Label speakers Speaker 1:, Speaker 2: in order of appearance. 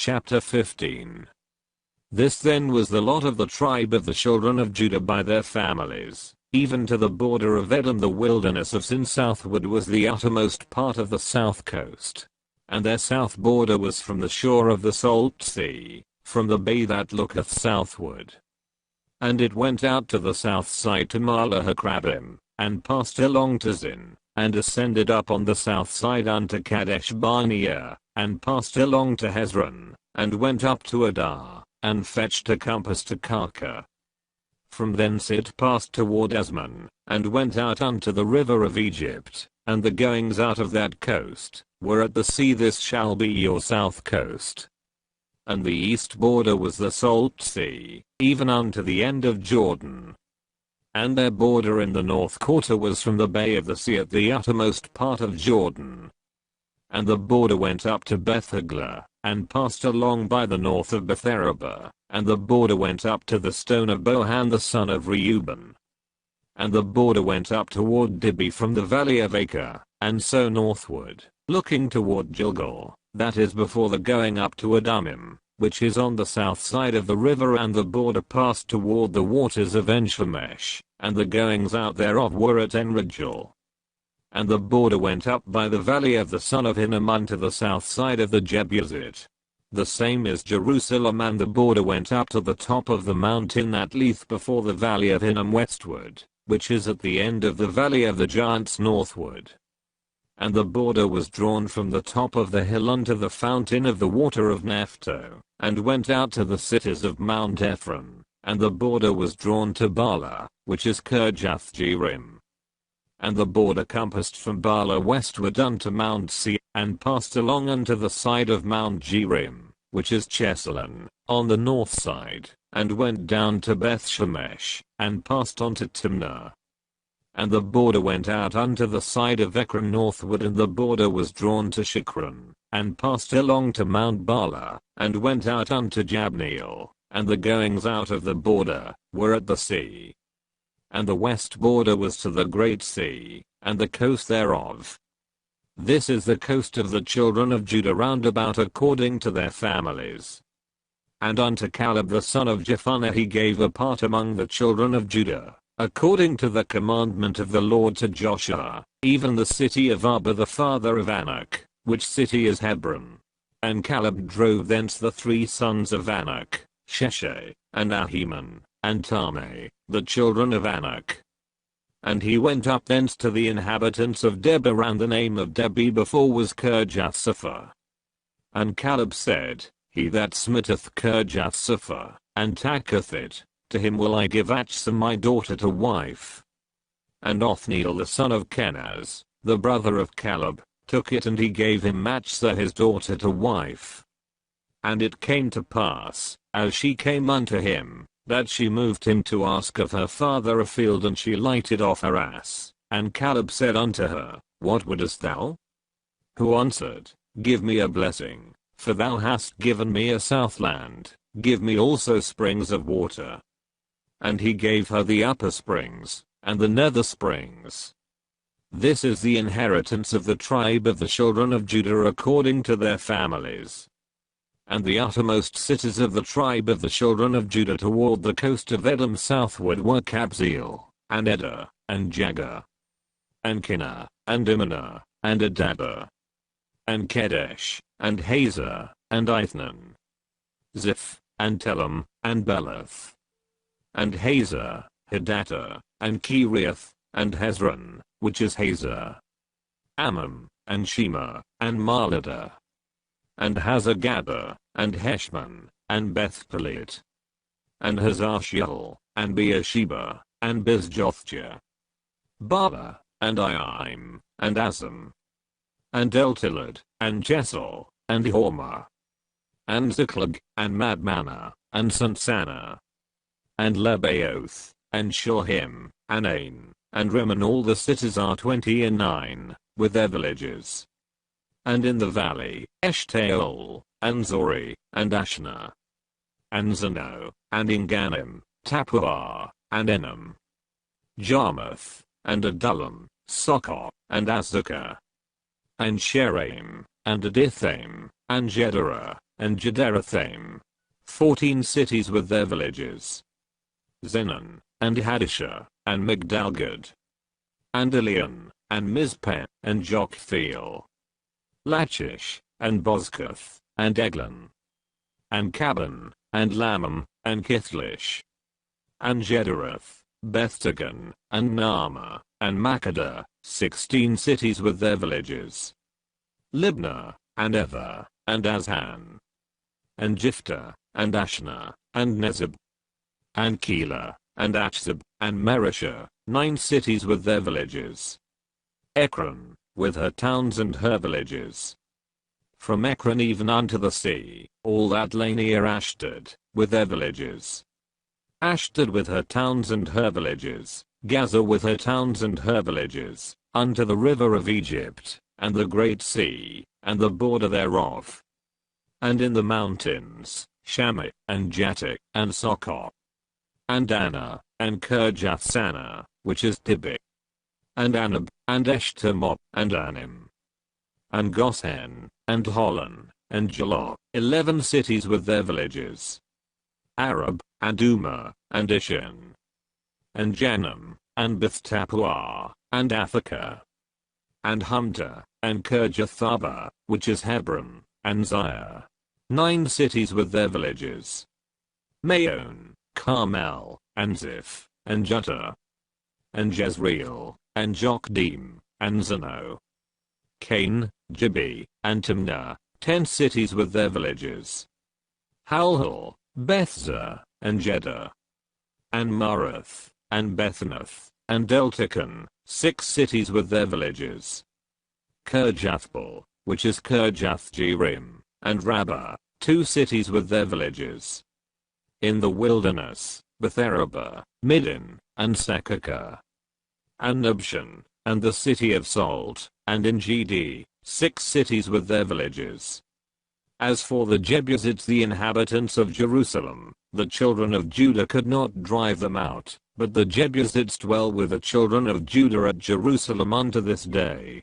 Speaker 1: Chapter 15. This then was the lot of the tribe of the children of Judah by their families, even to the border of Edom. The wilderness of Sin southward was the uttermost part of the south coast. And their south border was from the shore of the salt sea, from the bay that looketh southward. And it went out to the south side to Mahalahakrabim, and passed along to Zin, and ascended up on the south side unto Kadesh Barnea, and passed along to Hezron, and went up to Adar, and fetched a compass to Karka. From thence it passed toward Asmon, and went out unto the river of Egypt, and the goings out of that coast were at the sea. This shall be your south coast. And the east border was the salt sea, even unto the end of Jordan. And their border in the north quarter was from the bay of the sea at the uttermost part of Jordan. And the border went up to Bethhoglah, and passed along by the north of Betharaba, and the border went up to the stone of Bohan the son of Reuben. And the border went up toward Dibby from the valley of Acre, and so northward, looking toward Gilgal, that is before the going up to Adumim, which is on the south side of the river. And the border passed toward the waters of Enshemesh, and the goings out thereof were at Enrogel. And the border went up by the valley of the son of Hinnom unto the south side of the Jebusite. The same is Jerusalem. And the border went up to the top of the mountain that lieth before the valley of Hinnom westward, which is at the end of the valley of the giants northward. And the border was drawn from the top of the hill unto the fountain of the water of Naphtali, and went out to the cities of Mount Ephron, and the border was drawn to Bala, which is Kirjath-jearim. And the border compassed from Bala westward unto Mount Seir, and passed along unto the side of Mount Jearim, which is Chesalon, on the north side, and went down to Beth-shemesh, and passed on to Timnah. And the border went out unto the side of Ekron northward, and the border was drawn to Shikron, and passed along to Mount Bala, and went out unto Jabneel, and the goings out of the border were at the sea. And the west border was to the great sea, and the coast thereof. This is the coast of the children of Judah round about according to their families. And unto Caleb the son of Jephunneh he gave a part among the children of Judah, according to the commandment of the Lord to Joshua, even the city of Arba the father of Anak, which city is Hebron. And Caleb drove thence the 3 sons of Anak, Sheshai, and Ahiman, and Talmai, the children of Anak. And he went up thence to the inhabitants of Debir, and the name of Debir before was Kirjath-sepher. And Caleb said, He that smitteth Kirjath-sepher, and taketh it, to him will I give Achsah my daughter to wife. And Othniel the son of Kenaz, the brother of Caleb, took it, and he gave him Achsah his daughter to wife. And it came to pass, as she came unto him, that she moved him to ask of her father a field, and she lighted off her ass. And Caleb said unto her, What wouldest thou? Who answered, Give me a blessing, for thou hast given me a southland, give me also springs of water. And he gave her the upper springs, and the nether springs. This is the inheritance of the tribe of the children of Judah according to their families. And the uttermost cities of the tribe of the children of Judah toward the coast of Edom southward were Kabzeel, and Eder, and Jagar, and Kinnah, and Imnah, and Adabah, and Kedesh, and Hazor, and Ithnan, Ziph, and Telem, and Beleth, and Hazor, Hadattah, and Kiriath, and Hezron, which is Hazor, Ammon, and Shema, and Maladah, and Hazar-Gabah, and Heshmon, and Beth-Pelet, and Hazar-Shual, and Beersheba, and Bizjothjah, Bala, and Aim, and Azam, and Eltilad, and Jesel, and Hormah, and Ziklag, and Madmanah, and Sansana, and Lebaoth, and Shohim, and Ain, and Rimmon. All the cities are 29, with their villages. And in the valley, Eshtaol, and Zori, and Ashna, and Zano, and Inganim, Tappuah, and Enam, Jarmuth, and Adullam, Sokoh, and Azekah, and Sheraim, and Adithaim, and Gederah, and Gederothaim. 14 cities with their villages. Zenon, and Hadishah, and Migdalgad. And Elion, and Mizpeh, and Joktheel. Lachish, and Bozkath, and Eglon. And Caban, and Lammam, and Kithlish. And Gederath, Bethdagon, and Naamah, and Makkedah, 16 cities with their villages. Libnah, and Ever, and Azhan. And Jiphthah, and Ashna, and Nezeb. And Keilah, and Achzib, and Mareshah, 9 cities with their villages. Ekron, with her towns and her villages. From Ekron even unto the sea, all that lay near Ashdod, with their villages. Ashdod with her towns and her villages, Gaza with her towns and her villages, unto the river of Egypt, and the great sea, and the border thereof. And in the mountains, Shammah, and Jattic, and Sokoh. And Anna, and Kirjath-Sanah, which is Tibik. And Anab, and Eshtemoth, and Anim. And Goshen, and Holon, and Jalot, 11 cities with their villages. Arab, and Umah, and Ishan. And Janam, and Beth-Tappuah, and Aphekah. And Humta, and Kirjath-Arba, which is Hebron, and Ziah. 9 cities with their villages. Maon, Carmel, and Ziph, and Juttah. And Jezreel, and Jokdeam, and Zano. Cain, Gibeah, and Timnah, 10 cities with their villages. Halhul, Bethzah, and Jeddah. And Marath, and Bethanath, and Eltekon, 6 cities with their villages. Kirjathbaal, which is Kirjath-Jearim, and Rabbah, 2 cities with their villages. In the wilderness, Betharabah, Middin, and Sekakah. And Nibshan, and the city of Salt, and En-gedi, 6 cities with their villages. As for the Jebusites, the inhabitants of Jerusalem, the children of Judah could not drive them out, but the Jebusites dwell with the children of Judah at Jerusalem unto this day.